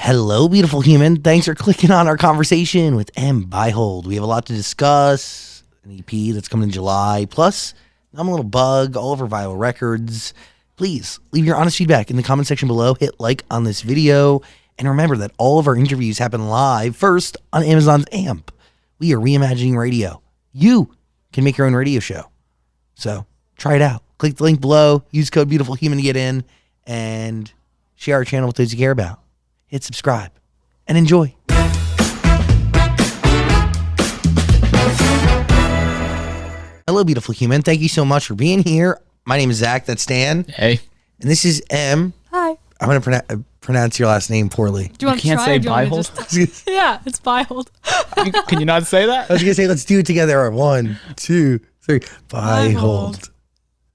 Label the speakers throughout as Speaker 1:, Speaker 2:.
Speaker 1: Hello, beautiful human. Thanks for clicking on our conversation with Beihold. We have a lot to discuss. An EP that's coming in July. Plus, I'm a little bug all over viral records. Please leave your honest feedback in the comment section below. Hit like on this video. And remember that all of our interviews happen live first on Amazon's AMP. We are reimagining radio. You can make your own radio show. So try it out. Click the link below. Use code BeautifulHuman to get in. And share our channel with those you care about. Hit subscribe and enjoy. Hello, beautiful human. Thank you so much for being here. My name is Zach. That's Stan.
Speaker 2: Hey.
Speaker 1: And this is M.
Speaker 3: Hi.
Speaker 1: I'm going to pronounce your last name poorly.
Speaker 3: Do you want to
Speaker 2: can't
Speaker 3: try
Speaker 2: say
Speaker 3: or do you want me to
Speaker 2: Beihold?
Speaker 3: just- Yeah, it's Beihold.
Speaker 2: Can you not say that?
Speaker 1: I was going to say, let's do it together. 1, 2, 3. Beihold.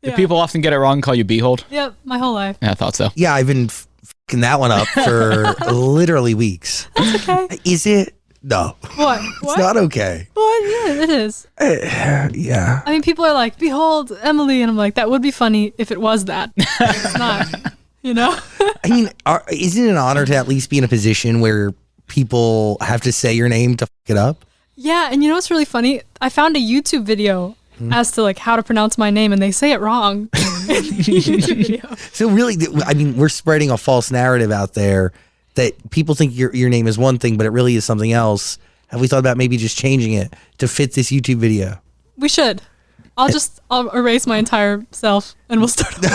Speaker 2: Do people often get it wrong and call you Beihold?
Speaker 3: Yep, my whole life.
Speaker 2: Yeah, I thought so.
Speaker 1: Yeah, I've been f***ing that one up for literally weeks.
Speaker 3: That's okay.
Speaker 1: Is it? No.
Speaker 3: What?
Speaker 1: It's not okay.
Speaker 3: What? Yeah, it is.
Speaker 1: Yeah.
Speaker 3: I mean, people are like, behold, Emily. And I'm like, that would be funny if it was that. It's not, you know?
Speaker 1: I mean, isn't it an honor to at least be in a position where people have to say your name to f*** it up?
Speaker 3: Yeah, and you know what's really funny? I found a YouTube video as to like how to pronounce my name, and they say it wrong in the YouTube video.
Speaker 1: So really, I mean, we're spreading a false narrative out there that people think your name is one thing, but it really is something else. Have we thought about maybe just changing it to fit this YouTube video?
Speaker 3: We should. I'll erase my entire self, and we'll start over.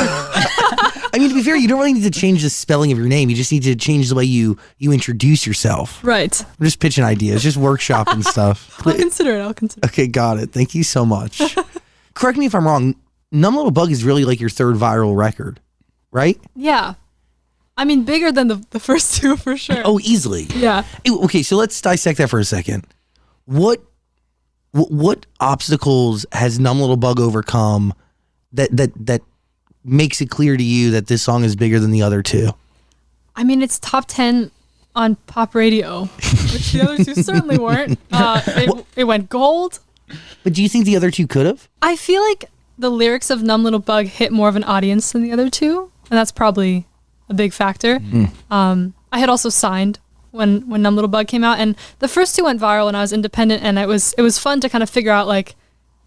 Speaker 1: I mean, to be fair, you don't really need to change the spelling of your name. You just need to change the way you introduce yourself.
Speaker 3: Right.
Speaker 1: We're just pitching ideas, just workshopping stuff.
Speaker 3: I'll consider it.
Speaker 1: Okay, got it. Thank you so much. Correct me if I'm wrong. Numb Little Bug is really like your third viral record, right?
Speaker 3: Yeah. I mean, bigger than the first two for sure.
Speaker 1: Oh, easily.
Speaker 3: Yeah.
Speaker 1: Okay, so let's dissect that for a second. What obstacles has Numb Little Bug overcome that makes it clear to you that this song is bigger than the other two?
Speaker 3: I mean, it's top 10 on pop radio, which the other two certainly weren't. It went gold.
Speaker 1: But do you think the other two could have?
Speaker 3: I feel like the lyrics of Numb Little Bug hit more of an audience than the other two, and that's probably a big factor. I had also signed when Numb Little Bug came out, and the first two went viral, and I was independent, and it was fun to kind of figure out like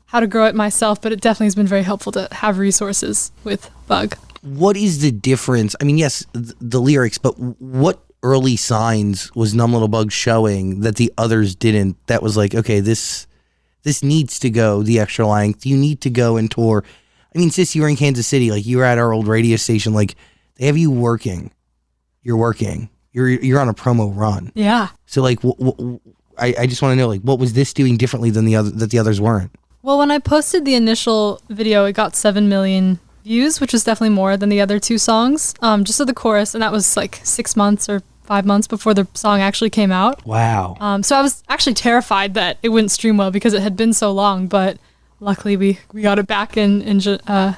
Speaker 3: how to grow it myself, but it definitely has been very helpful to have resources with Bug. What
Speaker 1: is the difference? I mean, yes, the lyrics, but what early signs was Numb Little Bug showing that the others didn't? That was like, okay, this needs to go the extra length. You need to go and tour. I mean, sis, you were in Kansas City, like you were at our old radio station, like they have you working. You're working. You're on a promo run.
Speaker 3: Yeah.
Speaker 1: So like, I just want to know, like, what was this doing differently than the others weren't?
Speaker 3: Well, when I posted the initial video, it got 7 million views, which was definitely more than the other two songs, just of the chorus, and that was like 6 months or 5 months before the song actually came out.
Speaker 1: Wow.
Speaker 3: So I was actually terrified that it wouldn't stream well because it had been so long, but luckily we got it back in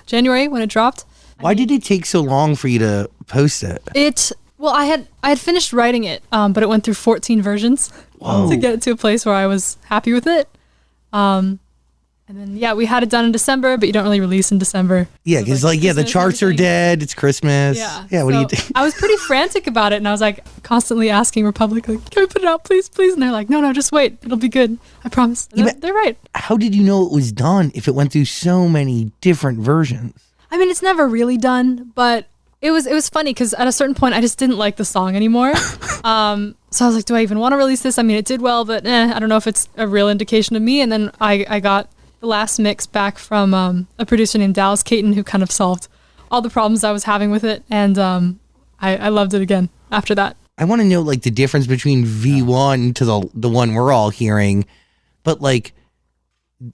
Speaker 3: January when it dropped.
Speaker 1: Why did it take so long for you to post it?
Speaker 3: Well, I had finished writing it, but it went through 14 versions to get it to a place where I was happy with it. And then, yeah, we had it done in December, but you don't really release in December.
Speaker 1: Yeah, because the charts are dead. It's Christmas. Yeah. What do you think?
Speaker 3: I was pretty frantic about it, and I was like constantly asking Republic, like, can we put it out, please, please? And they're like, no, just wait. It'll be good. I promise. And they're right.
Speaker 1: How did you know it was done if it went through so many different versions?
Speaker 3: I mean, it's never really done, but it was funny because at a certain point, I just didn't like the song anymore. So I was like, do I even want to release this? I mean, it did well, but I don't know if it's a real indication of me. And then I got the last mix back from a producer named Dallas Caton, who kind of solved all the problems I was having with it. And I loved it again after that.
Speaker 1: I want to know like the difference between V1 to the one we're all hearing, but like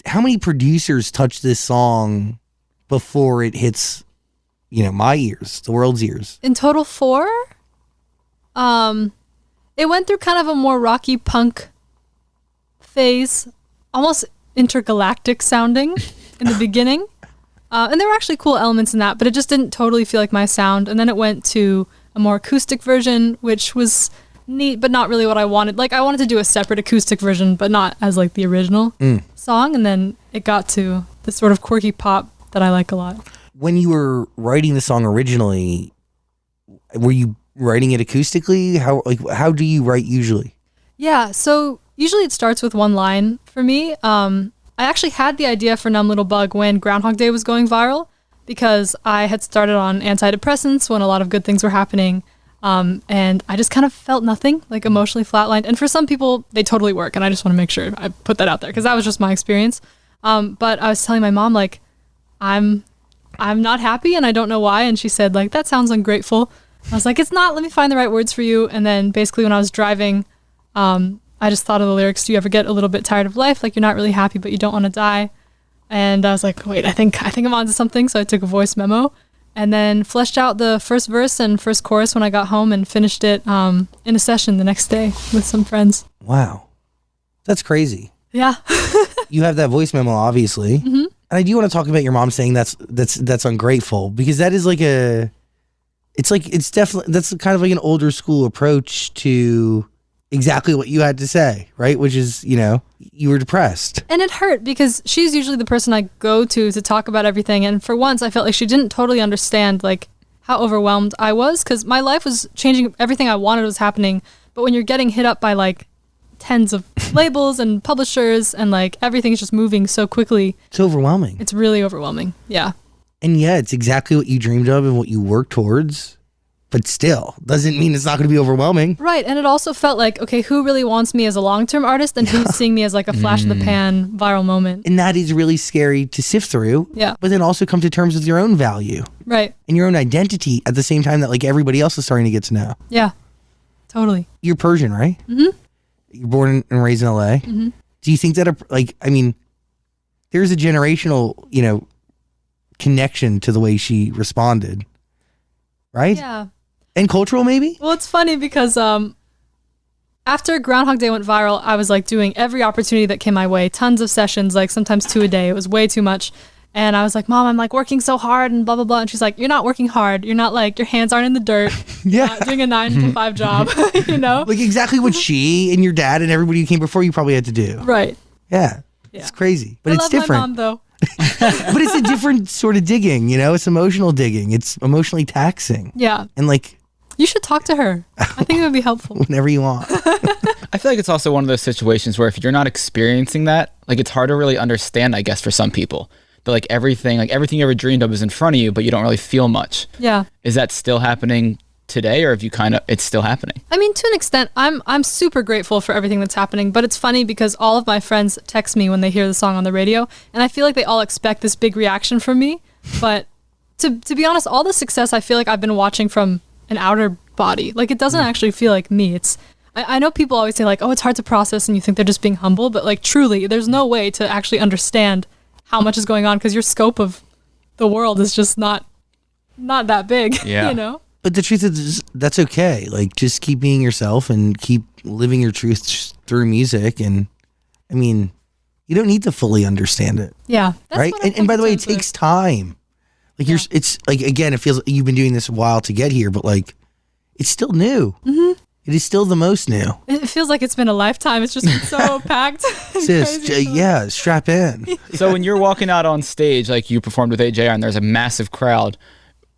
Speaker 1: how many producers touch this song before it hits, my ears, the world's ears?
Speaker 3: In total, 4. It went through kind of a more rocky punk phase, almost intergalactic sounding in the beginning. And there were actually cool elements in that, but it just didn't totally feel like my sound. And then it went to a more acoustic version, which was neat, but not really what I wanted. Like, I wanted to do a separate acoustic version, but not as like the original song. And then it got to this sort of quirky pop that I like a lot.
Speaker 1: When you were writing the song originally, were you writing it acoustically? How do you write usually?
Speaker 3: Yeah, so usually it starts with one line for me. I actually had the idea for Numb Little Bug when Groundhog Day was going viral because I had started on antidepressants when a lot of good things were happening. And I just kind of felt nothing, like emotionally flatlined. And for some people, they totally work. And I just want to make sure I put that out there because that was just my experience. But I was telling my mom, like, I'm not happy and I don't know why. And she said, like, that sounds ungrateful. I was like, it's not. Let me find the right words for you. And then basically when I was driving, I just thought of the lyrics. Do you ever get a little bit tired of life? Like you're not really happy, but you don't want to die. And I was like, wait, I think I'm onto something. So I took a voice memo and then fleshed out the first verse and first chorus when I got home and finished it in a session the next day with some friends.
Speaker 1: Wow. That's crazy.
Speaker 3: Yeah.
Speaker 1: You have that voice memo, obviously. Mm-hmm. And I do want to talk about your mom saying that's ungrateful because that is like it's definitely, that's kind of like an older school approach to exactly what you had to say, right? Which is, you were depressed.
Speaker 3: And it hurt because she's usually the person I go to talk about everything. And for once, I felt like she didn't totally understand like how overwhelmed I was because my life was changing. Everything I wanted was happening. But when you're getting hit up by like tens of labels and publishers and like everything's just moving so quickly.
Speaker 1: It's overwhelming.
Speaker 3: It's really overwhelming. Yeah.
Speaker 1: And yeah, it's exactly what you dreamed of and what you worked towards. But still, doesn't mean it's not going to be overwhelming.
Speaker 3: Right. And it also felt like, okay, who really wants me as a long-term artist and who's seeing me as like a flash in the pan viral moment?
Speaker 1: And that is really scary to sift through.
Speaker 3: Yeah.
Speaker 1: But then also come to terms with your own value.
Speaker 3: Right.
Speaker 1: And your own identity at the same time that like everybody else is starting to get to know.
Speaker 3: Yeah. Totally.
Speaker 1: You're Persian, right? Mm-hmm. You're born and raised in LA. Mm-hmm. Do you think that, there's a generational, connection to the way she responded, right?
Speaker 3: Yeah.
Speaker 1: And cultural, maybe?
Speaker 3: Well, it's funny because after Groundhog Day went viral, I was like doing every opportunity that came my way, tons of sessions, like sometimes 2 a day. It was way too much. And I was like, Mom, I'm like working so hard and blah, blah, blah. And she's like, you're not working hard. You're not like, your hands aren't in the dirt.
Speaker 1: Yeah.
Speaker 3: You're not doing a 9 to 5 job,
Speaker 1: Like exactly what she and your dad and everybody who came before you probably had to do.
Speaker 3: Right.
Speaker 1: Yeah. It's crazy. But
Speaker 3: I
Speaker 1: it's
Speaker 3: love
Speaker 1: different.
Speaker 3: my mom, though.
Speaker 1: But it's a different sort of digging, It's emotional digging. It's emotionally taxing.
Speaker 3: Yeah.
Speaker 1: And like...
Speaker 3: You should talk to her. I think it would be helpful.
Speaker 1: Whenever you want.
Speaker 2: I feel like it's also one of those situations where if you're not experiencing that, like it's hard to really understand, I guess, for some people. But like everything you ever dreamed of is in front of you, but you don't really feel much.
Speaker 3: Yeah.
Speaker 2: Is that still happening today, or have you it's still happening?
Speaker 3: I mean, to an extent, I'm super grateful for everything that's happening, but it's funny because all of my friends text me when they hear the song on the radio, and I feel like they all expect this big reaction from me. But to be honest, all the success I feel like I've been watching from an outer body. Like it doesn't actually feel like me. I know people always say like, oh, it's hard to process and you think they're just being humble, but like truly there's no way to actually understand how much is going on because your scope of the world is just not that big.
Speaker 2: Yeah.
Speaker 1: But the truth is that's okay. Like just keep being yourself and keep living your truth through music. And I mean, you don't need to fully understand it.
Speaker 3: Yeah. That's
Speaker 1: right. And by the way, it takes time. Like it's like, again, it feels like you've been doing this a while to get here, but like it's still new. Mm-hmm. It is still the most new.
Speaker 3: It feels like it's been a lifetime. It's just been so packed.
Speaker 1: Sis, yeah, strap in.
Speaker 2: So when you're walking out on stage, like you performed with AJR and there's a massive crowd,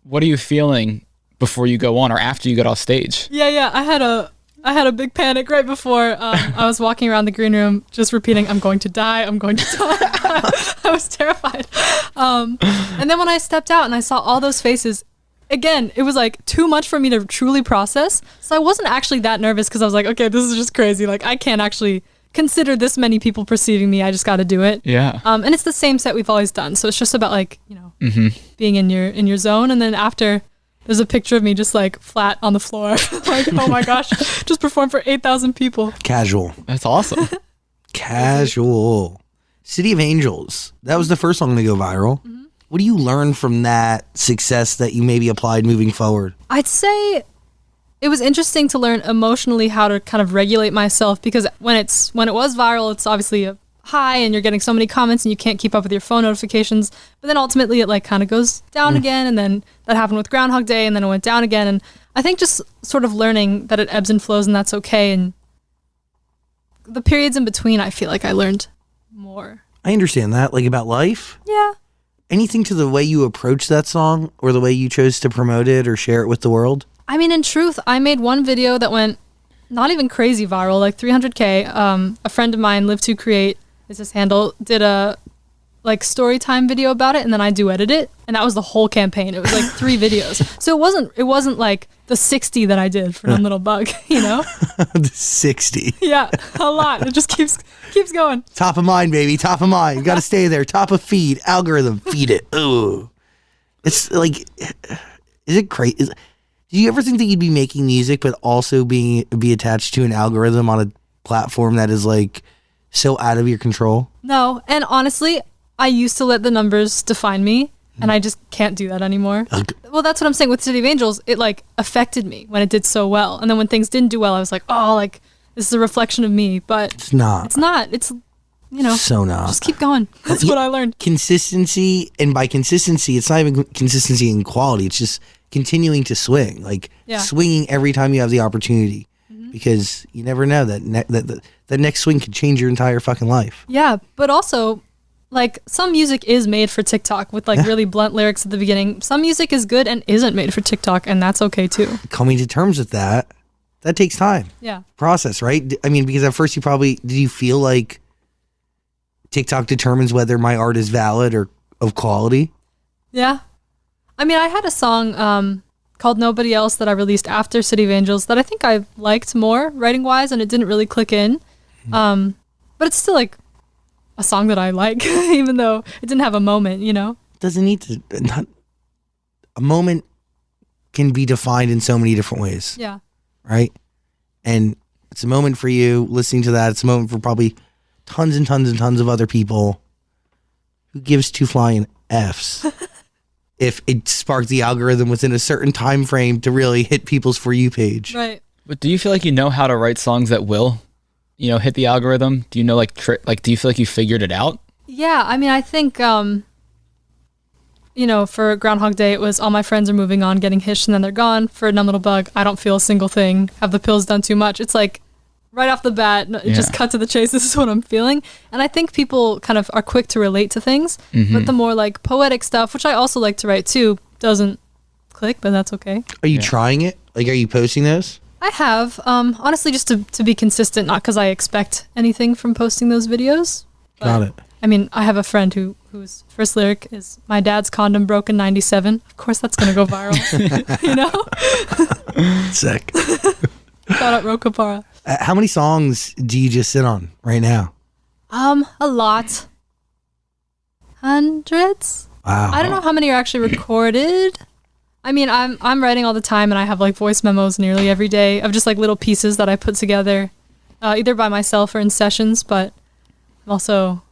Speaker 2: what are you feeling before you go on or after you get off stage?
Speaker 3: Yeah. I had a big panic right before I was walking around the green room just repeating, I'm going to die. I was terrified. And then when I stepped out and I saw all those faces, again, it was like too much for me to truly process. So I wasn't actually that nervous because I was like, okay, this is just crazy. Like I can't actually consider this many people perceiving me. I just got to do it.
Speaker 2: Yeah.
Speaker 3: And it's the same set we've always done. So it's just about like, being in your zone. And then after, there's a picture of me just like flat on the floor. Like, oh my gosh, just performed for 8,000 people.
Speaker 1: Casual.
Speaker 2: That's awesome.
Speaker 1: Casual. City of Angels. That was the first song to go viral. Mm-hmm. What do you learn from that success that you maybe applied moving forward?
Speaker 3: I'd say it was interesting to learn emotionally how to kind of regulate myself because when it was viral, it's obviously a high and you're getting so many comments and you can't keep up with your phone notifications. But then ultimately it like kind of goes down again. And then that happened with Groundhog Day and then it went down again. And I think just sort of learning that it ebbs and flows and that's okay. And the periods in between, I feel like I learned more.
Speaker 1: I understand that. Like about life?
Speaker 3: Yeah.
Speaker 1: Anything to the way you approach that song or the way you chose to promote it or share it with the world?
Speaker 3: I mean, in truth, I made one video that went not even crazy viral, like 300K. A friend of mine, Live to Create is his handle, did a like story time video about it, and then I duetted it, and that was the whole campaign. It was like 3 videos. So it wasn't like the 60 that I did for Numb Little Bug, you know?
Speaker 1: The 60.
Speaker 3: Yeah, a lot. It just keeps going.
Speaker 1: Top of mind, baby. Top of mind. You got to stay there. Top of feed. Algorithm. Feed it. Ooh. It's like, is it crazy? Do you ever think that you'd be making music, but also be attached to an algorithm on a platform that is like so out of your control?
Speaker 3: No, and honestly, I used to let the numbers define me, and I just can't do that anymore. Well, that's what I'm saying with City of Angels. It like affected me when it did so well, and then when things didn't do well, I was like, oh, like this is a reflection of me. But
Speaker 1: it's not.
Speaker 3: It's not. It's, you know,
Speaker 1: so not.
Speaker 3: Just keep going. That's what I learned.
Speaker 1: Consistency, and by consistency, it's not even consistency in quality. It's just continuing to swing, like swinging every time you have the opportunity, because you never know that that next swing could change your entire fucking life.
Speaker 3: Yeah, but also, like, some music is made for TikTok with like really blunt lyrics at the beginning. Some music is good and isn't made for TikTok, and that's okay too.
Speaker 1: Coming to terms with that takes time.
Speaker 3: Yeah.
Speaker 1: Process, right? I mean, because at first did you feel like TikTok determines whether my art is valid or of quality?
Speaker 3: Yeah. I mean, I had a song called Nobody Else that I released after City of Angels that I think I liked more writing-wise, and it didn't really click in. But it's still like a song that I like, even though it didn't have a moment, you know?
Speaker 1: Doesn't need to. A moment can be defined in so many different ways.
Speaker 3: Yeah.
Speaker 1: Right? And it's a moment for you listening to that. It's a moment for probably tons and tons and tons of other people. Who gives 2 flying Fs if it sparked the algorithm within a certain time frame to really hit people's For You page?
Speaker 3: Right.
Speaker 2: But do you feel like you know how to write songs that will, you know, hit the algorithm? Do you know do you feel like you figured it out?
Speaker 3: Yeah, I mean, I think, you know, for Groundhog Day, it was all my friends are moving on, getting hished, and then they're gone. For Numb Little Bug, I don't feel a single thing. Have the pills done too much? It's like right off the bat, it just cut to the chase. This is what I'm feeling. And I think people kind of are quick to relate to things, but the more like poetic stuff, which I also like to write too, doesn't click, but that's okay.
Speaker 1: Are you trying it? Like, are you posting those?
Speaker 3: I have, honestly, just to be consistent, not because I expect anything from posting those videos.
Speaker 1: Got it.
Speaker 3: I mean, I have a friend whose first lyric is "My dad's condom broke in '97." Of course, that's gonna go viral. You know.
Speaker 1: Sick.
Speaker 3: Shout out Rokapara.
Speaker 1: How many songs do you just sit on right now?
Speaker 3: A lot. Hundreds.
Speaker 1: Wow.
Speaker 3: I don't know how many are actually recorded. I mean, I'm writing all the time, and I have like voice memos nearly every day of just like little pieces that I put together, either by myself or in sessions. But I'm also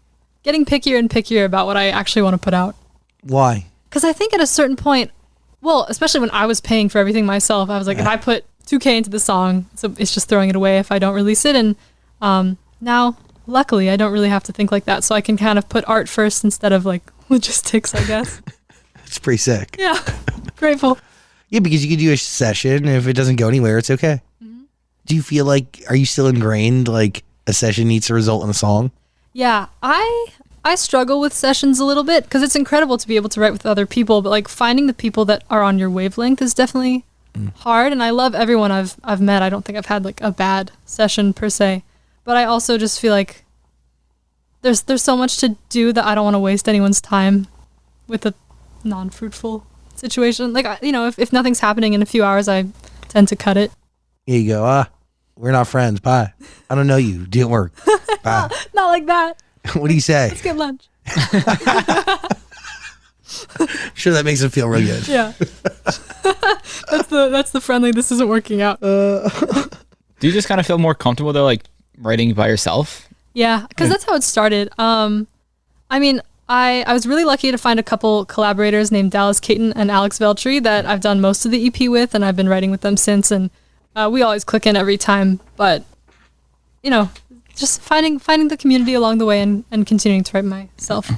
Speaker 3: getting pickier and pickier about what I actually want to put out.
Speaker 1: Why?
Speaker 3: Because I think at a certain point, well, especially when I was paying for everything myself, I was like, if I put $2K into the song, so it's just throwing it away if I don't release it. And now, luckily, I don't really have to think like that, so I can kind of put art first instead of like logistics, I guess.
Speaker 1: It's pretty sick.
Speaker 3: Yeah, grateful.
Speaker 1: Yeah, because you could do a session, and if it doesn't go anywhere, it's okay. Do you feel like, are you still ingrained, like a session needs to result in a song?
Speaker 3: Yeah, I struggle with sessions a little bit because it's incredible to be able to write with other people, but like finding the people that are on your wavelength is definitely hard. And I love everyone I've met. I don't think I've had like a bad session per se, but I also just feel like there's so much to do that I don't want to waste anyone's time with a non-fruitful situation. Like, you know, if nothing's happening in a few hours, I tend to cut it.
Speaker 1: Here you go. We're not friends. Bye. I don't know you. Didn't work. Bye.
Speaker 3: Not like that.
Speaker 1: What do you say?
Speaker 3: Let's get lunch.
Speaker 1: Sure, that makes him feel real good.
Speaker 3: Yeah. That's the friendly, this isn't working out.
Speaker 2: Do you just kind of feel more comfortable though, like writing by yourself?
Speaker 3: Yeah, because that's how it started. I mean, I was really lucky to find a couple collaborators named Dallas Caton and Alex Veltri that I've done most of the EP with, and I've been writing with them since, and we always click in every time. But, you know, just finding the community along the way and continuing to write myself.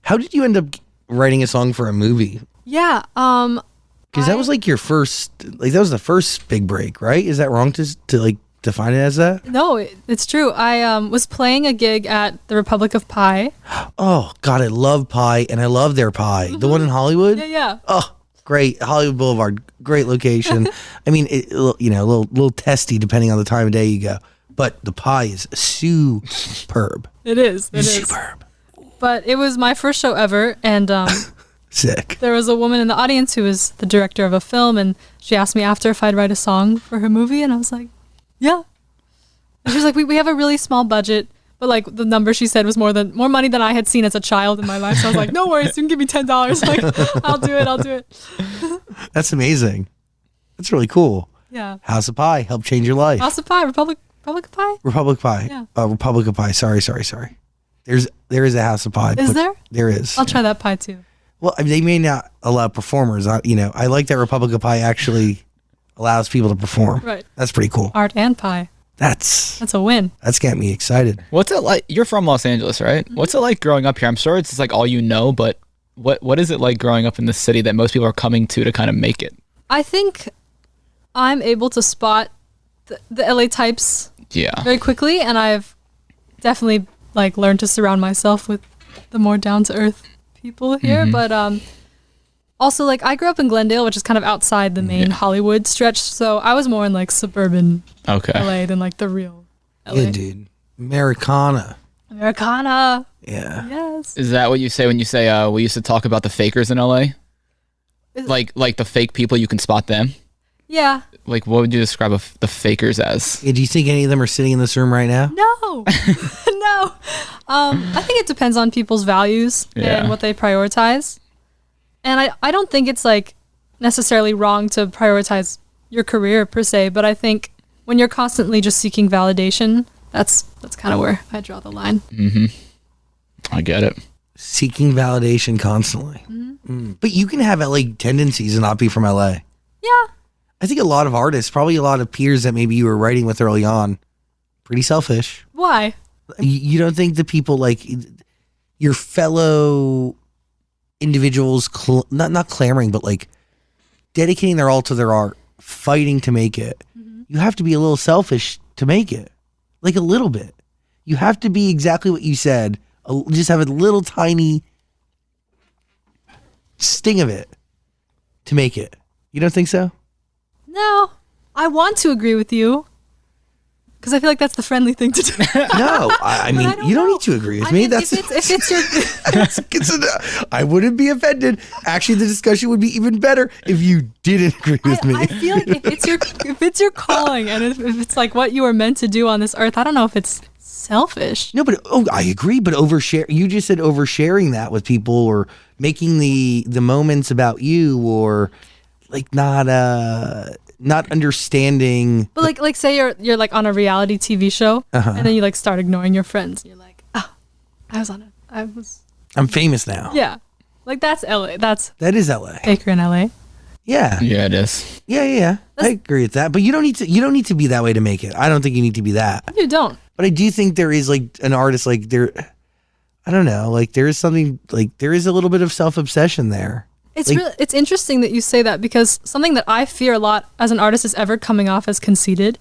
Speaker 1: How did you end up writing a song for a movie?
Speaker 3: Yeah,
Speaker 1: because that was like your first, like that was the first big break, right? Is that wrong to like define it as that?
Speaker 3: No, it's true. I was playing a gig at the Republic of Pie.
Speaker 1: Oh God, I love pie, and I love their pie. The one in Hollywood.
Speaker 3: Yeah.
Speaker 1: Oh, Great. Hollywood Boulevard, great location. I mean, a little testy depending on the time of day you go. But the pie is superb.
Speaker 3: It is.
Speaker 1: Superb.
Speaker 3: But it was my first show ever, and
Speaker 1: Sick.
Speaker 3: there was a woman in the audience who was the director of a film, and she asked me after if I'd write a song for her movie, and I was like, yeah. And she was like, we have a really small budget, but like the number she said was more money than I had seen as a child in my life. So I was like, no worries, you can give me $10. Like, I'll do it.
Speaker 1: That's amazing. That's really cool.
Speaker 3: Yeah.
Speaker 1: House of Pie helped change your life.
Speaker 3: House of Pie, Republic of Pie?
Speaker 1: Republic Pie.
Speaker 3: Yeah.
Speaker 1: Republic of Pie. Sorry. There is a House of Pie.
Speaker 3: Is there?
Speaker 1: There is.
Speaker 3: I'll try that pie too.
Speaker 1: Well, I mean, they may not allow performers. I like that Republic of Pie actually allows people to perform.
Speaker 3: Right.
Speaker 1: That's pretty cool.
Speaker 3: Art and pie.
Speaker 1: That's
Speaker 3: a win.
Speaker 1: That's getting me excited.
Speaker 2: What's it like? You're from Los Angeles, right?
Speaker 3: Mm-hmm.
Speaker 2: What's it like growing up here? I'm sure it's like all you know, but what is it like growing up in the city that most people are coming to kind of make it?
Speaker 3: I think I'm able to spot the LA types very quickly, and I've definitely like learned to surround myself with the more down to earth people here. But also like I grew up in Glendale, which is kind of outside the main Hollywood stretch, so I was more in like suburban LA than like the real LA.
Speaker 1: Yeah, dude. Americana.
Speaker 3: Yeah. Yes.
Speaker 2: Is that what you say when you say we used to talk about the fakers in LA? Like the fake people, you can spot them?
Speaker 3: Yeah.
Speaker 2: Like, what would you describe the fakers as?
Speaker 1: Yeah, do you think any of them are sitting in this room right now?
Speaker 3: No. No. I think it depends on people's values and what they prioritize. And I don't think it's like necessarily wrong to prioritize your career per se, but I think when you're constantly just seeking validation, that's kind of where I draw the line.
Speaker 2: I get it.
Speaker 1: Seeking validation constantly. But you can have LA tendencies and not be from LA.
Speaker 3: Yeah.
Speaker 1: I think a lot of artists, probably a lot of peers that maybe you were writing with early on, pretty selfish.
Speaker 3: Why?
Speaker 1: You don't think the people like your fellow individuals, not clamoring, but like dedicating their all to their art, fighting to make it. You have to be a little selfish to make it, like a little bit. You have to be exactly what you said. Just have a little tiny sting of it to make it. You don't think so?
Speaker 3: No. I want to agree with you because I feel like that's the friendly thing to do.
Speaker 1: No, I mean, you don't need to agree with me.
Speaker 3: Mean,
Speaker 1: That's
Speaker 3: if it's your
Speaker 1: I wouldn't be offended. Actually, the discussion would be even better if you didn't agree with me.
Speaker 3: I feel like if it's your calling and if it's like what you are meant to do on this earth, I don't know if it's selfish.
Speaker 1: No, but I agree. But overshare. You just said oversharing that with people, or making the moments about you, or like not understanding.
Speaker 3: But like say you're like on a reality TV show, and then you like start ignoring your friends. And you're like,
Speaker 1: I'm famous now.
Speaker 3: Yeah, like that's LA.
Speaker 1: That is LA.
Speaker 3: Baker in LA.
Speaker 1: Yeah.
Speaker 2: Yeah, it is.
Speaker 1: Yeah. I agree with that. But you don't need to be that way to make it. I don't think you need to be that.
Speaker 3: You don't.
Speaker 1: But I do think there is like an artist like there. I don't know. Like there is something like there is a little bit of self-obsession there.
Speaker 3: It's interesting that you say that because something that I fear a lot as an artist is ever coming off as conceited,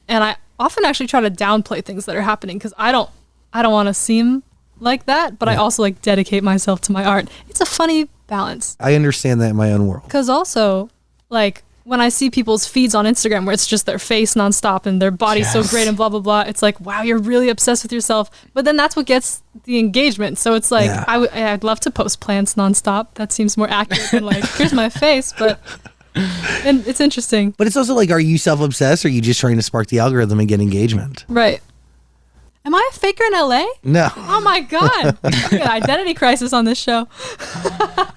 Speaker 3: and I often actually try to downplay things that are happening because I don't want to seem like that, but I also like dedicate myself to my art. It's a funny balance.
Speaker 1: I understand that in my own world.
Speaker 3: Because also, like when I see people's feeds on Instagram where it's just their face nonstop and their body's so great and blah blah blah, it's like, wow, you're really obsessed with yourself. But then that's what gets the engagement. So it's like I'd love to post plants nonstop. That seems more accurate than like here's my face. But and it's interesting.
Speaker 1: But it's also like, are you self-obsessed, or are you just trying to spark the algorithm and get engagement?
Speaker 3: Right. Am I a faker in LA?
Speaker 1: No.
Speaker 3: Oh my God. We got an identity crisis on this show.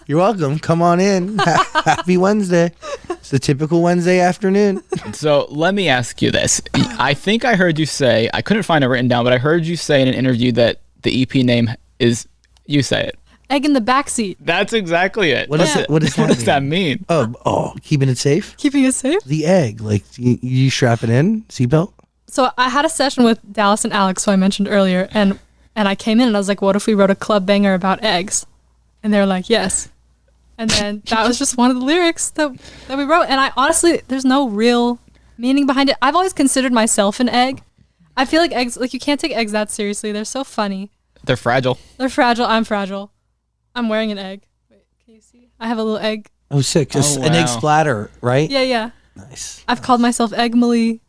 Speaker 1: You're welcome. Come on in. Happy Wednesday. It's the typical Wednesday afternoon.
Speaker 2: So let me ask you this. I think I heard you say, I couldn't find it written down, but I heard you say in an interview that the EP name is, you say it.
Speaker 3: Egg in the backseat.
Speaker 2: That's exactly it.
Speaker 1: What does
Speaker 2: that mean?
Speaker 1: Oh, keeping it safe?
Speaker 3: Keeping it safe?
Speaker 1: The egg. Like, you strap it in? Seatbelt?
Speaker 3: So I had a session with Dallas and Alex, who I mentioned earlier, and I came in and I was like, what if we wrote a club banger about eggs? And they were like, yes. And then that was just one of the lyrics that we wrote. And I honestly, there's no real meaning behind it. I've always considered myself an egg. I feel like eggs, like you can't take eggs that seriously. They're so funny.
Speaker 2: They're fragile.
Speaker 3: They're fragile. I'm fragile. I'm wearing an egg. Wait, can you see? I have a little egg
Speaker 1: Oh, sick. Just an egg
Speaker 2: wow.
Speaker 1: splatter, right?
Speaker 3: Yeah.
Speaker 1: Nice.
Speaker 3: I've called myself Eggmally.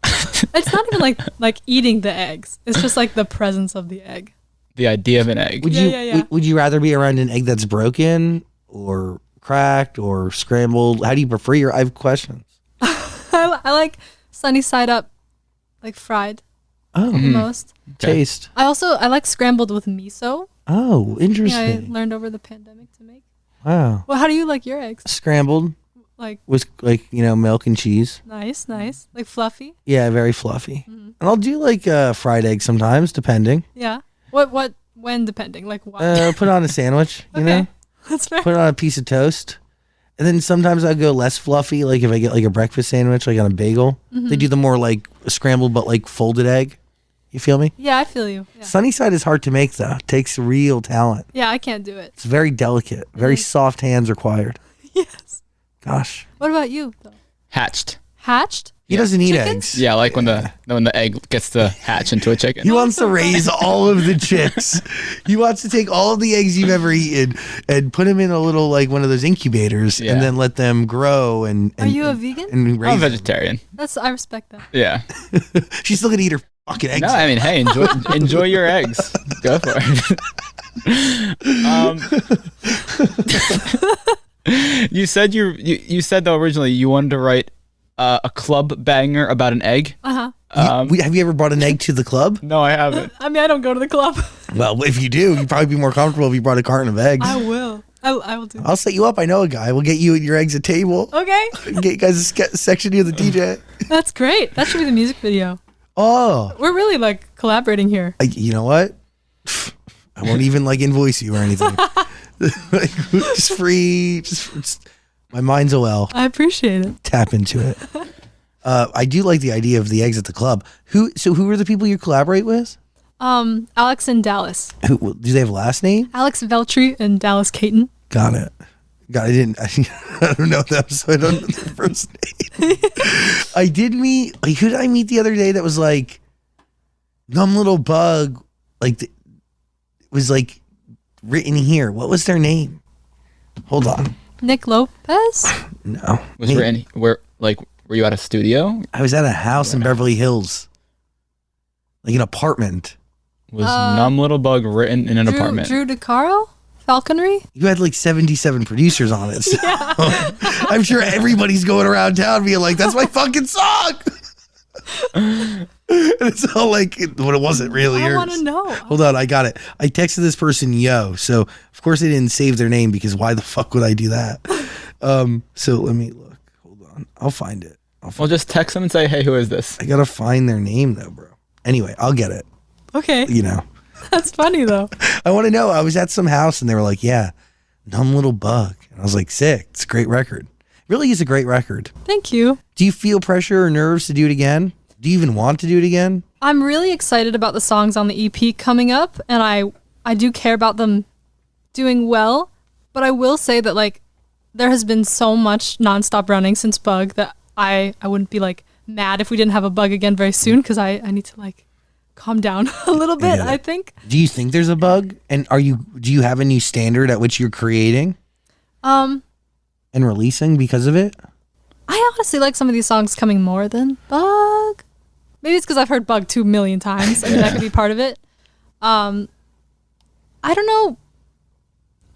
Speaker 3: It's not even like eating the eggs. It's just like the presence of the egg.
Speaker 2: The idea of an egg.
Speaker 1: Would
Speaker 3: Yeah.
Speaker 1: you would you rather be around an egg that's broken or cracked or scrambled? How do you prefer your? I have questions.
Speaker 3: I like sunny side up, like fried
Speaker 1: Oh,
Speaker 3: the most.
Speaker 1: taste.
Speaker 3: I like scrambled with miso.
Speaker 1: Oh,
Speaker 3: Yeah, I
Speaker 1: interesting.
Speaker 3: learned over the pandemic to make.
Speaker 1: Wow.
Speaker 3: Well, how do you like your eggs?
Speaker 1: Scrambled
Speaker 3: Like
Speaker 1: with milk and cheese.
Speaker 3: nice, like fluffy.
Speaker 1: Yeah, very fluffy.
Speaker 3: Mm-hmm.
Speaker 1: And I'll do like fried egg sometimes, depending.
Speaker 3: Yeah. When depending, like what?
Speaker 1: Put on a sandwich, you know?
Speaker 3: That's fair.
Speaker 1: Put it on a piece of toast. And then sometimes I go less fluffy, like if I get like a breakfast sandwich, like on a bagel. They do the more like scrambled but like folded egg. You feel me?
Speaker 3: Yeah, I feel you. Yeah.
Speaker 1: Sunny side is hard to make though. It takes real talent.
Speaker 3: Yeah, I can't do it.
Speaker 1: It's very delicate. Very soft hands required.
Speaker 3: Yes.
Speaker 1: Gosh.
Speaker 3: What about you, though?
Speaker 2: Hatched.
Speaker 3: Hatched?
Speaker 1: He doesn't eat
Speaker 3: Chickens?
Speaker 1: eggs.
Speaker 2: Yeah, like when the egg gets to hatch into a chicken.
Speaker 1: He wants to raise all of the chicks. He wants to take all of the eggs you've ever eaten and put them in a little like one of those incubators
Speaker 2: Yeah.
Speaker 1: and then let them grow and
Speaker 3: Are you a vegan?
Speaker 1: and
Speaker 2: I'm
Speaker 1: raise
Speaker 2: a
Speaker 1: them.
Speaker 2: vegetarian.
Speaker 3: I respect that.
Speaker 2: Yeah.
Speaker 1: She's still gonna eat her fucking eggs.
Speaker 2: No, I mean, hey, enjoy your eggs. Go for it. You said you said though originally you wanted to write a club banger about an egg.
Speaker 3: Uh-huh.
Speaker 1: Have you ever brought an egg to the club?
Speaker 2: No, I haven't.
Speaker 3: I mean, I don't go to the club.
Speaker 1: Well, if you do, you'd probably be more comfortable if you brought a carton of eggs.
Speaker 3: I will. I will do.
Speaker 1: I'll set you up. I know a guy. We'll get you and your eggs a table.
Speaker 3: Okay.
Speaker 1: Get you guys a section near the DJ.
Speaker 3: That's great. That should be the music video.
Speaker 1: Oh,
Speaker 3: We're really like collaborating here.
Speaker 1: you know what? I won't even like invoice you or anything. Like, just free. Just my mind's a well.
Speaker 3: I appreciate it.
Speaker 1: Tap into it. I do like the idea of the eggs at the club. Who are the people you collaborate with?
Speaker 3: Alex and Dallas.
Speaker 1: Who do they have a last name?
Speaker 3: Alex Veltri and Dallas Caton.
Speaker 1: Got it. I don't know them, so I don't know their first name. I did meet, like, who did I meet the other day that was like, Numb Little Bug, like, it was like written here. What was their name? Hold on.
Speaker 3: Nick Lopez.
Speaker 1: No.
Speaker 2: Was written were you at a studio?
Speaker 1: I was at a house in Beverly Hills, like an apartment.
Speaker 2: Was Numb Little Bug written in an apartment?
Speaker 3: Drew DeCaro? Falconry?
Speaker 1: You had like 77 producers on it. So I'm sure everybody's going around town being like, that's my fucking song. And it's all like, what it wasn't really
Speaker 3: I
Speaker 1: yours.
Speaker 3: want to know.
Speaker 1: Hold on, I got it. I texted this person yo, so of course they didn't save their name because why the fuck would I do that? So let me look. Hold on, I'll find it.
Speaker 2: Well, just text them and say, hey, who is this?
Speaker 1: I gotta find their name though, bro. Anyway, I'll get it.
Speaker 3: Okay.
Speaker 1: You know,
Speaker 3: That's funny, though.
Speaker 1: I want to know. I was at some house and they were like, yeah, Numb Little Bug. And I was like, sick. It's a great record. Really is a great record.
Speaker 3: Thank you.
Speaker 1: Do you feel pressure or nerves to do it again? Do you even want to do it again?
Speaker 3: I'm really excited about the songs on the EP coming up, and I do care about them doing well, but I will say that, like, there has been so much nonstop running since Bug that I wouldn't be, like, mad if we didn't have a Bug again very soon, because I need to, like, calm down a little bit,
Speaker 1: Yeah.
Speaker 3: I think.
Speaker 1: Do you think there's a bug? And do you have a new standard at which you're creating and releasing because of it?
Speaker 3: I honestly like some of these songs coming more than Bug. Maybe it's because I've heard Bug 2 million times. I mean, that could be part of it. I don't know.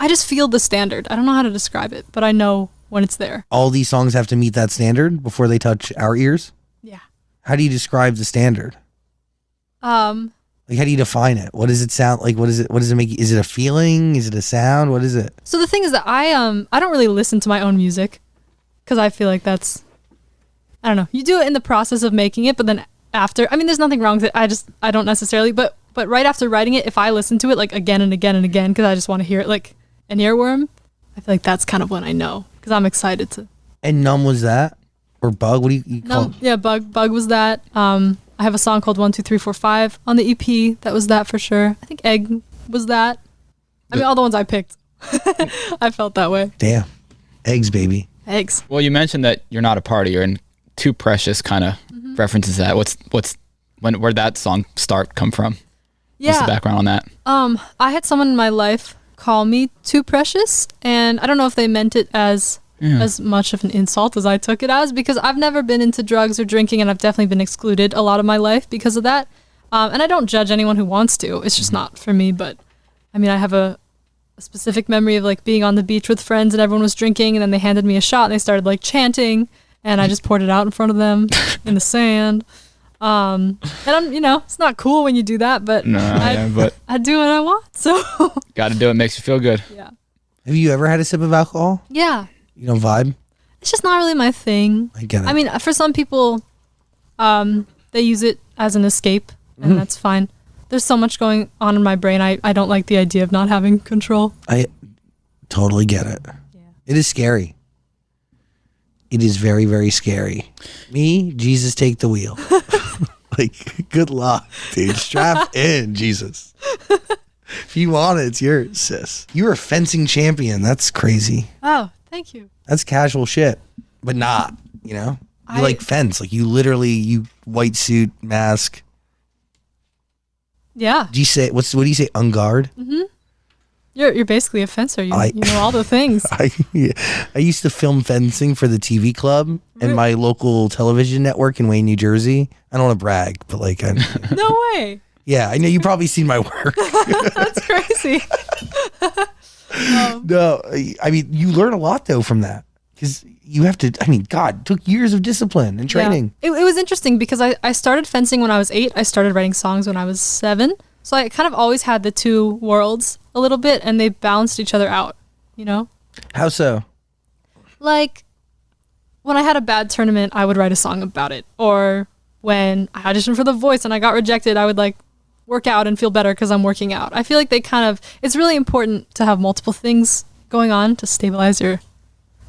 Speaker 3: I just feel the standard. I don't know how to describe it, but I know when it's there.
Speaker 1: All these songs have to meet that standard before they touch our ears?
Speaker 3: Yeah.
Speaker 1: How do you describe the standard? Like, how do you define it? What does it sound like? What does it make? Is it a feeling? Is it a sound? What is it?
Speaker 3: So the thing is that I don't really listen to my own music because I feel like that's, I don't know. You do it in the process of making it, but then after, I mean, there's nothing wrong with it. I don't necessarily, but right after writing it, if I listen to it like again and again and again because I just want to hear it like an earworm, I feel like that's kind of when I know because I'm excited to.
Speaker 1: And Numb was that? Or Bug? What do you call it?
Speaker 3: Yeah, Bug was that. I have a song called 1 2 3 4 5 on the EP. That was that for sure. I think Egg was that. I mean, all the ones I picked. I felt that way.
Speaker 1: Damn. Eggs, baby.
Speaker 3: Eggs.
Speaker 2: Well, you mentioned that you're not a partier, and Too Precious kind of references that. Where'd that song come from?
Speaker 3: Yeah.
Speaker 2: What's the background on that?
Speaker 3: I had someone in my life call me Too Precious, and I don't know if they meant it as as much of an insult as I took it as, because I've never been into drugs or drinking, and I've definitely been excluded a lot of my life because of that. And I don't judge anyone who wants to. It's just not for me. But I mean, I have a specific memory of like being on the beach with friends and everyone was drinking, and then they handed me a shot and they started like chanting, and I just poured it out in front of them in the sand. And I'm, it's not cool when you do that, but
Speaker 2: but
Speaker 3: I do what I want. So
Speaker 2: got to do it. Makes you feel good.
Speaker 3: yeah.
Speaker 1: Have you ever had a sip of alcohol?
Speaker 3: Yeah.
Speaker 1: You don't vibe?
Speaker 3: It's just not really my thing.
Speaker 1: I get it.
Speaker 3: I mean, for some people, they use it as an escape, and that's fine. There's so much going on in my brain. I don't like the idea of not having control.
Speaker 1: I totally get it.
Speaker 3: Yeah.
Speaker 1: It is scary. It is very, very scary. Me, Jesus, take the wheel. Like, good luck, dude. Strap in, Jesus. If you want it, it's yours, sis. You're a fencing champion. That's crazy.
Speaker 3: Oh, thank you.
Speaker 1: That's casual shit, but not, You like fence. Like, you white suit, mask.
Speaker 3: Yeah.
Speaker 1: Do you say, what do you say, on guard?
Speaker 3: Mm-hmm. You're basically a fencer. You know all the things.
Speaker 1: I used to film fencing for the TV club and my local television network in Wayne, New Jersey. I don't want to brag, but like,
Speaker 3: No way.
Speaker 1: Yeah, I know you've probably seen my work.
Speaker 3: That's crazy.
Speaker 1: No, I mean, you learn a lot though from that, because you have to, God, it took years of discipline and training.
Speaker 3: Yeah. It was interesting because I started fencing when I was 8. I started writing songs when I was 7. So I kind of always had the two worlds a little bit, and they balanced each other out,
Speaker 1: How so?
Speaker 3: Like, when I had a bad tournament, I would write a song about it. Or when I auditioned for The Voice and I got rejected, I would like work out and feel better because I'm working out. I feel like it's really important to have multiple things going on to stabilize your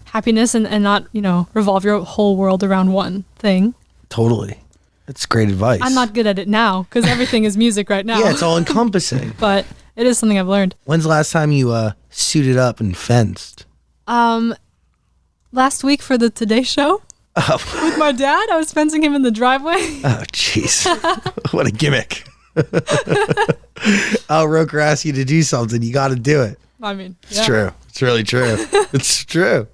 Speaker 3: happiness and not, revolve your whole world around one thing.
Speaker 1: Totally. That's great advice.
Speaker 3: I'm not good at it now because everything is music right now.
Speaker 1: Yeah, it's all encompassing.
Speaker 3: But it is something I've learned.
Speaker 1: When's the last time you suited up and fenced?
Speaker 3: Last week for the Today Show with my dad. I was fencing him in the driveway.
Speaker 1: Oh, jeez. What a gimmick. Al Roker asks you to do something. You got to do it.
Speaker 3: I mean,
Speaker 1: It's true. It's really true. It's true.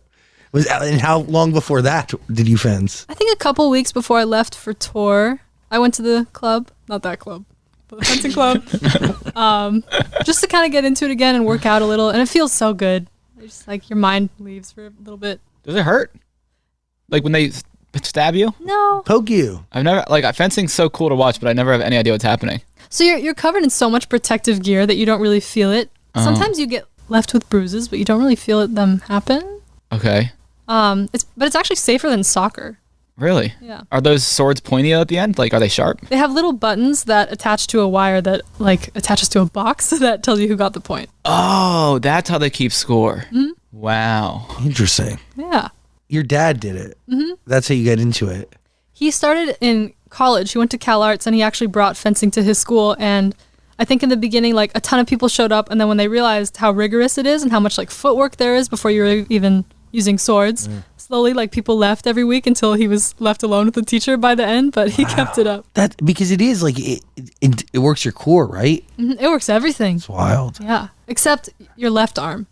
Speaker 1: And how long before that did you fence?
Speaker 3: I think a couple weeks before I left for tour, I went to the club. Not that club, but the fencing club. Just to kind of get into it again and work out a little. And it feels so good. It's just like your mind leaves for a little bit.
Speaker 2: Does it hurt? Like when they stab you?
Speaker 3: No.
Speaker 1: Poke you.
Speaker 2: I've never, fencing's so cool to watch, but I never have any idea what's happening.
Speaker 3: So you're covered in so much protective gear that you don't really feel it. Sometimes you get left with bruises, but you don't really feel them happen.
Speaker 2: Okay.
Speaker 3: It's actually safer than soccer.
Speaker 2: Really?
Speaker 3: Yeah.
Speaker 2: Are those swords pointy at the end? Like, are they sharp?
Speaker 3: They have little buttons that attach to a wire that like attaches to a box that tells you who got the point.
Speaker 2: Oh, that's how they keep score. Mm-hmm. Wow.
Speaker 1: Interesting.
Speaker 3: Yeah.
Speaker 1: Your dad did it. Mm-hmm. That's how you got into it.
Speaker 3: He started in college. He went to Cal Arts and he actually brought fencing to his school. And I think in the beginning, like a ton of people showed up. And then when they realized how rigorous it is and how much like footwork there is before you're even using swords, slowly like people left every week until he was left alone with the teacher by the end. But he kept it up.
Speaker 1: That because it is like it works your core, right?
Speaker 3: Mm-hmm. It works everything.
Speaker 1: It's wild.
Speaker 3: Yeah, except your left arm.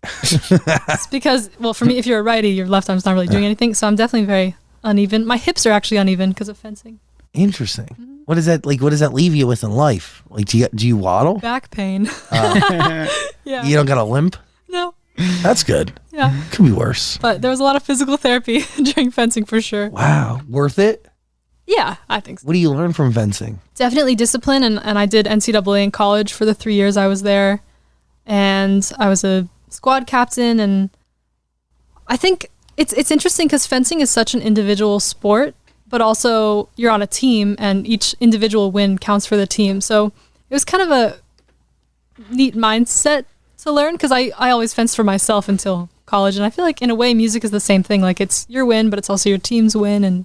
Speaker 3: It's because, well, for me, if you're a righty, your left arm's not really doing anything. So I'm definitely very uneven. My hips are actually uneven because of fencing.
Speaker 1: Interesting.
Speaker 3: Mm-hmm.
Speaker 1: What does that like? What does that leave you with in life? Like, do you waddle?
Speaker 3: Back pain. Yeah.
Speaker 1: You don't got a limp?
Speaker 3: No.
Speaker 1: That's good.
Speaker 3: Yeah.
Speaker 1: Could be worse.
Speaker 3: But there was a lot of physical therapy during fencing for sure.
Speaker 1: Wow. Worth it?
Speaker 3: Yeah, I think so.
Speaker 1: What do you learn from fencing?
Speaker 3: Definitely discipline. And I did NCAA in college for the 3 years I was there. And I was a squad captain. And I think it's interesting because fencing is such an individual sport, but also you're on a team and each individual win counts for the team. So it was kind of a neat mindset to learn because I always fenced for myself until college. And I feel like in a way music is the same thing. Like it's your win, but it's also your team's win. And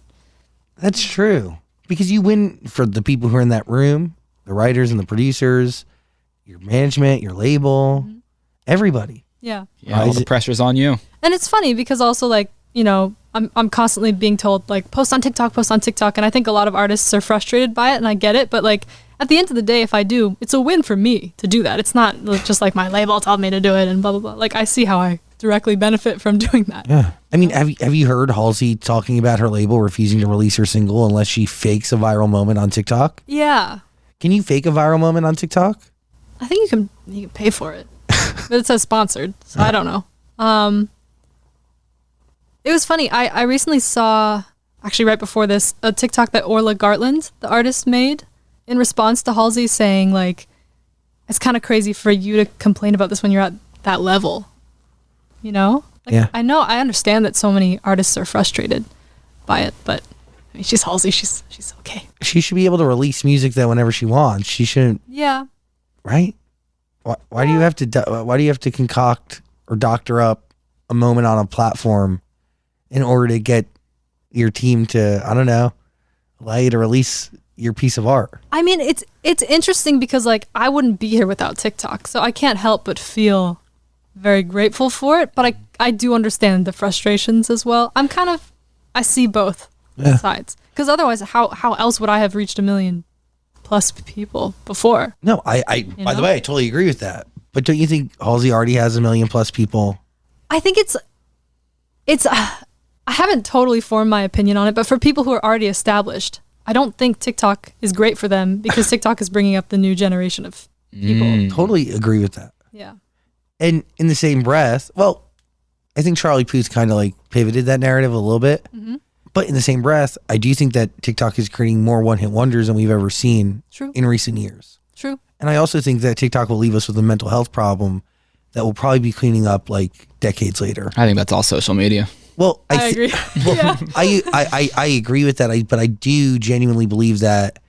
Speaker 1: That's true. Because you win for the people who are in that room, the writers and the producers, your management, your label, everybody.
Speaker 3: yeah.
Speaker 2: Yeah, all the pressure's on you.
Speaker 3: And it's funny because also like, I'm constantly being told like post on TikTok. And I think a lot of artists are frustrated by it and I get it. But like at the end of the day, if I do, it's a win for me to do that. It's not just like my label told me to do it and blah, blah, blah. Like I see how I directly benefit from doing that.
Speaker 1: Yeah. I mean, have you heard Halsey talking about her label refusing to release her single unless she fakes a viral moment on TikTok?
Speaker 3: Yeah.
Speaker 1: Can you fake a viral moment on TikTok?
Speaker 3: I think you can pay for it. But it says sponsored, so I don't know. It was funny. I recently saw, actually right before this, a TikTok that Orla Gartland, the artist, made in response to Halsey saying, like, it's kind of crazy for you to complain about this when you're at that level. You know? Like,
Speaker 1: Yeah.
Speaker 3: I understand that so many artists are frustrated by it, but I mean, she's Halsey. She's okay.
Speaker 1: She should be able to release music that whenever she wants. She shouldn't,
Speaker 3: Yeah.
Speaker 1: right? Why do you have to concoct or doctor up a moment on a platform in order to get your team to, I don't know, allow you to release your piece of art?
Speaker 3: I mean, it's interesting because, like, I wouldn't be here without TikTok, so I can't help but feel very grateful for it, but I do understand the frustrations as well. I see both sides, because otherwise how else would I have reached 1 million plus people before?
Speaker 1: No, I by the way, I totally agree with that. But don't you think Halsey already has 1 million plus people?
Speaker 3: I think it's I haven't totally formed my opinion on it, but for people who are already established, I don't think TikTok is great for them because TikTok is bringing up the new generation of people.
Speaker 1: Totally agree with that.
Speaker 3: Yeah.
Speaker 1: And in the same breath, well, I think Charlie Puth kind of like pivoted that narrative a little bit.
Speaker 3: Mm-hmm.
Speaker 1: But in the same breath, I do think that TikTok is creating more one-hit wonders than we've ever seen
Speaker 3: True.
Speaker 1: in recent years.
Speaker 3: True.
Speaker 1: And I also think that TikTok will leave us with a mental health problem that will probably be cleaning up like decades later.
Speaker 2: I think that's all social media.
Speaker 1: Well,
Speaker 3: I agree.
Speaker 1: Well, I agree with that. But I do genuinely believe that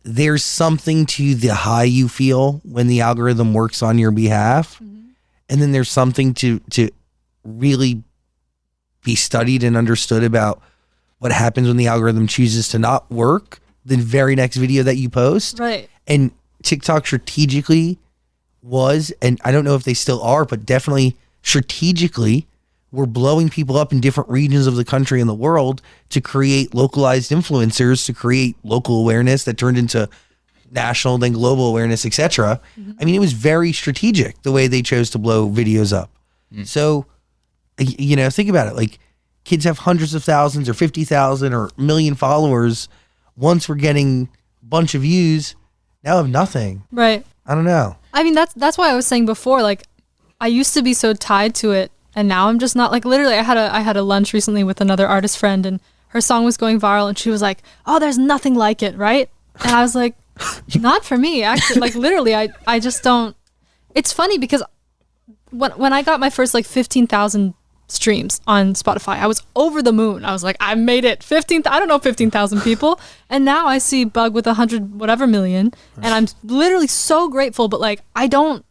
Speaker 1: there's something to the high you feel when the algorithm works on your behalf. Mm-hmm. And then there's something to really be studied and understood about what happens when the algorithm chooses to not work the very next video that you post.
Speaker 3: Right.
Speaker 1: And TikTok strategically was, and I don't know if they still are, but definitely strategically were blowing people up in different regions of the country and the world to create localized influencers, to create local awareness that turned into national, then global awareness, etc. Mm-hmm. I mean, it was very strategic the way they chose to blow videos up. So, you know, think about it. Like, kids have hundreds of thousands or 50,000 or 1 million followers. Once we're getting a bunch of views, now have nothing.
Speaker 3: Right.
Speaker 1: I don't know.
Speaker 3: I mean, that's why I was saying before, like, I used to be so tied to it, and now I'm just not. Like, literally, I had a lunch recently with another artist friend, and her song was going viral, and she was like, "Oh, there's nothing like it," right? And I was like, not for me, actually. Like, literally, I just don't. It's funny because when I got my first, like, 15,000 streams on Spotify, I was over the moon. I was like, I made it. 15,000 people. And now I see Bug with 100 whatever million, and I'm literally so grateful, but, like, I don't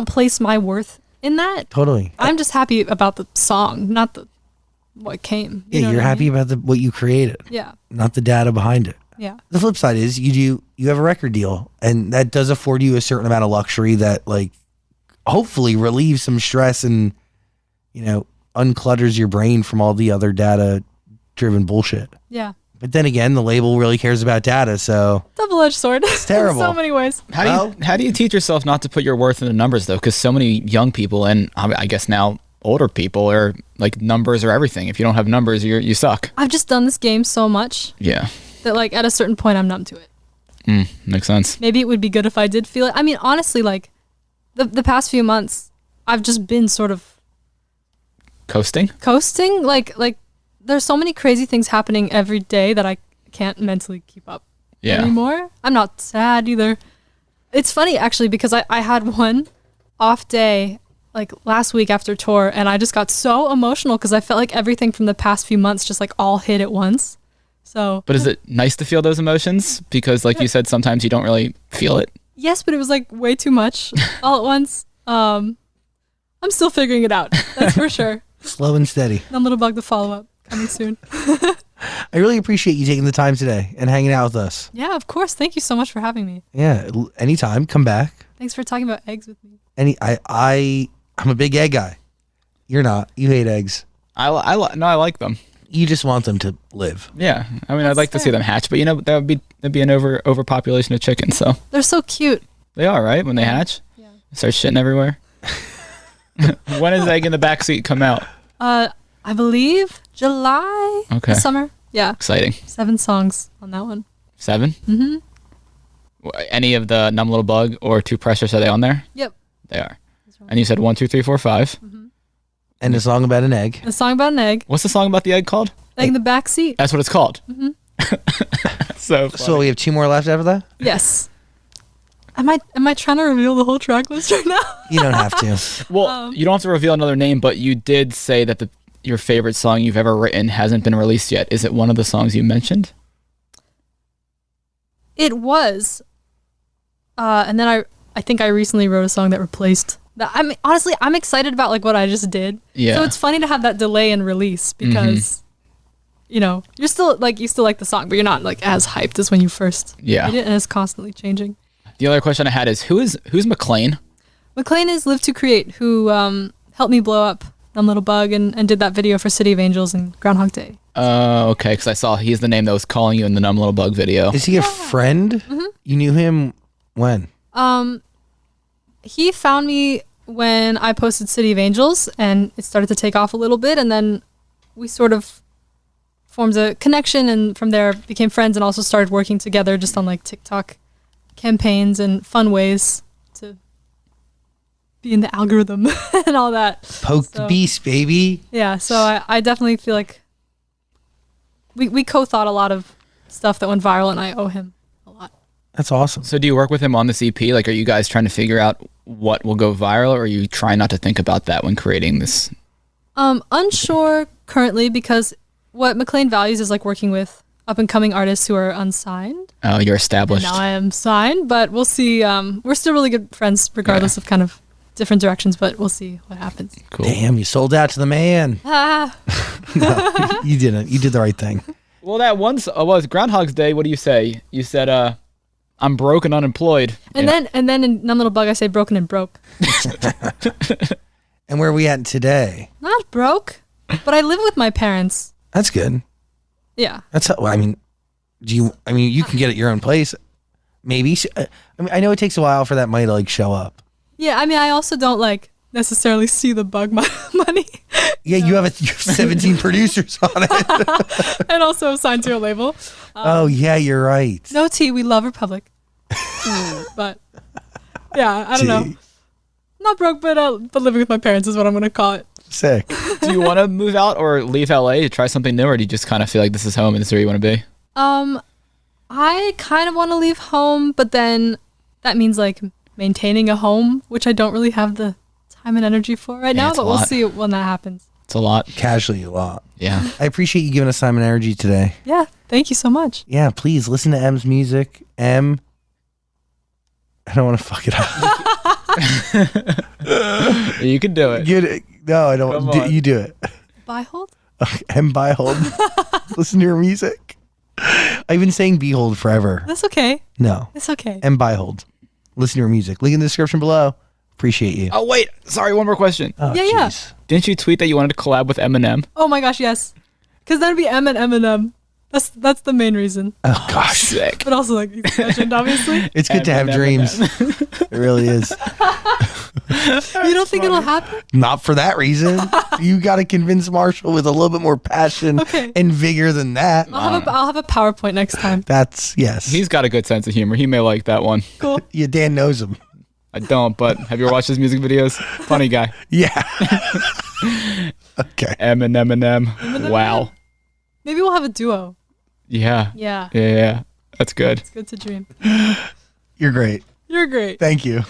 Speaker 3: place my worth in that.
Speaker 1: Totally.
Speaker 3: I'm just happy about the song, not what came.
Speaker 1: Yeah, you're happy about what you created.
Speaker 3: Yeah.
Speaker 1: Not the data behind it.
Speaker 3: Yeah.
Speaker 1: The flip side is you have a record deal, and that does afford you a certain amount of luxury that, like, hopefully relieves some stress and, you know, unclutters your brain from all the other data driven bullshit.
Speaker 3: Yeah.
Speaker 1: But then again, the label really cares about data, so
Speaker 3: Double-edged sword.
Speaker 1: It's terrible.
Speaker 3: In so many ways.
Speaker 2: How do you teach yourself not to put your worth into numbers, though? Because so many young people, and I guess now older people, are like, numbers are everything. If you don't have numbers, you suck.
Speaker 3: I've just done this game so much.
Speaker 2: Yeah.
Speaker 3: That, like, at a certain point, I'm numb to it.
Speaker 2: Makes sense.
Speaker 3: Maybe it would be good if I did feel it. I mean, honestly, like, the past few months, I've just been sort of
Speaker 2: coasting.
Speaker 3: Like there's so many crazy things happening every day that I can't mentally keep up anymore. I'm not sad either. It's funny, actually, because I had one off day, like, last week after tour, and I just got so emotional because I felt like everything from the past few months just, like, all hit at once. So,
Speaker 2: but is it nice to feel those emotions? Because, like you said, sometimes you don't really feel it.
Speaker 3: Yes, but it was, like, way too much all at once. I'm still figuring it out. That's for sure.
Speaker 1: slow and steady.
Speaker 3: Numb Little Bug, the follow-up, coming soon.
Speaker 1: I really appreciate you taking the time today and hanging out with us.
Speaker 3: Yeah, of course. Thank you so much for having me.
Speaker 1: Yeah, anytime. Come back.
Speaker 3: Thanks for talking about eggs with me.
Speaker 1: I'm a big egg guy. You're not. You hate eggs.
Speaker 2: No, I like them.
Speaker 1: You just want them to live.
Speaker 2: Yeah, I mean,
Speaker 3: That's
Speaker 2: I'd like to see
Speaker 3: fair.
Speaker 2: them hatch, but, you know, that'd be an overpopulation of chickens. So
Speaker 3: They're so cute.
Speaker 2: they are, right, when they hatch.
Speaker 3: Yeah.
Speaker 2: Start shitting everywhere. When does Egg in the Backseat come out?
Speaker 3: I believe July.
Speaker 2: Okay.
Speaker 3: Summer. Yeah.
Speaker 2: Exciting.
Speaker 3: 7 songs on that one.
Speaker 2: 7? Mm-hmm. Any of the Numb Little Bug or Too Precious, are they on there?
Speaker 3: Yep.
Speaker 2: They are. And you said 1, 2, 3, 4, 5.
Speaker 1: And a song about an egg.
Speaker 3: A song about an egg.
Speaker 2: What's the song about the egg called?
Speaker 3: Egg in the backseat.
Speaker 2: That's what it's called. Mm-hmm. So funny.
Speaker 1: So we have 2 more left after that?
Speaker 3: Yes. Am I trying to reveal the whole track list right now?
Speaker 1: You don't have to.
Speaker 2: Well, you don't have to reveal another name, but you did say that your favorite song you've ever written hasn't been released yet. Is it one of the songs you mentioned?
Speaker 3: It was. And then I think I recently wrote a song that replaced that. I mean, honestly, I'm excited about like what I just did.
Speaker 2: Yeah.
Speaker 3: So it's funny to have that delay in release because, you know, you still like the song, but you're not like as hyped as when you first made it, and it's constantly changing.
Speaker 2: The other question I had is who's McLean?
Speaker 3: McLean is Live to Create, who helped me blow up Numb Little Bug and did that video for City of Angels and Groundhog Day.
Speaker 2: Okay, because I saw he's the name that was calling you in the Numb Little Bug video.
Speaker 1: Is he a friend? Mm-hmm. You knew him when?
Speaker 3: He found me when I posted City of Angels, and it started to take off a little bit, and then we sort of formed a connection, and from there became friends, and also started working together just on like TikTok campaigns and fun ways to be in the algorithm and all that.
Speaker 1: Poke the beast, baby.
Speaker 3: Yeah, so I definitely feel like we co-thought a lot of stuff that went viral, and I owe him a lot.
Speaker 1: That's awesome.
Speaker 2: So do you work with him on this EP? Like, are you guys trying to figure out what will go viral, or are you trying not to think about that when creating this?
Speaker 3: Unsure currently, because what McLean values is like working with up-and-coming artists who are unsigned.
Speaker 2: Oh, you're established.
Speaker 3: And now I am signed, but we'll see. We're still really good friends regardless of kind of different directions, but we'll see what happens.
Speaker 2: Cool.
Speaker 1: Damn, you sold out to the man.
Speaker 3: Ah.
Speaker 1: No, you didn't. You did the right thing.
Speaker 2: Well, that once was Groundhog's Day. What do you say? You said, I'm broke and unemployed.
Speaker 3: And then in Numb Little Bug, I say broken and broke.
Speaker 1: And where are we at today?
Speaker 3: Not broke, but I live with my parents.
Speaker 1: That's good.
Speaker 3: Yeah.
Speaker 1: That's how, I mean, you can get at your own place. Maybe. I know it takes a while for that money to like show up.
Speaker 3: Yeah, I mean, I also don't like necessarily see the bug money.
Speaker 1: Yeah, you have 17 producers on it.
Speaker 3: And also signed to a label.
Speaker 1: Oh yeah, you're right.
Speaker 3: No tea, we love Republic. But yeah, I don't know. Not broke, but living with my parents is what I'm gonna call it.
Speaker 1: Sick.
Speaker 2: Do you want to move out or leave LA to try something new, or do you just kind of feel like this is home and this is where you want to be?
Speaker 3: I kind of want to leave home, but then that means like maintaining a home, which I don't really have the time and energy for right now, but we'll see when that happens.
Speaker 2: It's a lot.
Speaker 1: Casually a lot.
Speaker 2: Yeah.
Speaker 1: I appreciate you giving us time and energy today.
Speaker 3: Yeah, thank you so much.
Speaker 1: Yeah, please listen to M's music. I don't want to fuck it up.
Speaker 2: You can do it.
Speaker 1: Get it. No, I don't. You do it.
Speaker 3: Beihold?
Speaker 1: Okay, M. Beihold. Listen to your music. I've been saying Beihold forever.
Speaker 3: That's okay.
Speaker 1: No.
Speaker 3: It's okay.
Speaker 1: M. Beihold. Listen to your music. Link in the description below. Appreciate you.
Speaker 2: Oh, wait. Sorry, one more question.
Speaker 1: Oh,
Speaker 3: Yeah.
Speaker 2: Didn't you tweet that you wanted to collab with Eminem?
Speaker 3: Oh my gosh, yes. Because that'd be M and Eminem. That's the main reason.
Speaker 1: Oh, gosh.
Speaker 2: Sick.
Speaker 3: But also, like you mentioned, obviously.
Speaker 1: It's good to have dreams. It really is.
Speaker 3: You don't think it'll happen?
Speaker 1: Not for that reason. You got to convince Marshall with a little bit more passion and vigor than that.
Speaker 3: I'll have a PowerPoint next time.
Speaker 1: That's, yes.
Speaker 2: He's got a good sense of humor. He may like that one.
Speaker 3: Cool.
Speaker 1: Yeah, Dan knows him.
Speaker 2: I don't, but have you ever watched his music videos? Funny guy.
Speaker 1: Yeah. Okay.
Speaker 2: Eminem. Wow.
Speaker 3: Maybe we'll have a duo.
Speaker 2: Yeah.
Speaker 3: Yeah.
Speaker 2: Yeah. That's good.
Speaker 3: It's good to dream.
Speaker 1: You're great.
Speaker 3: You're great.
Speaker 1: Thank you.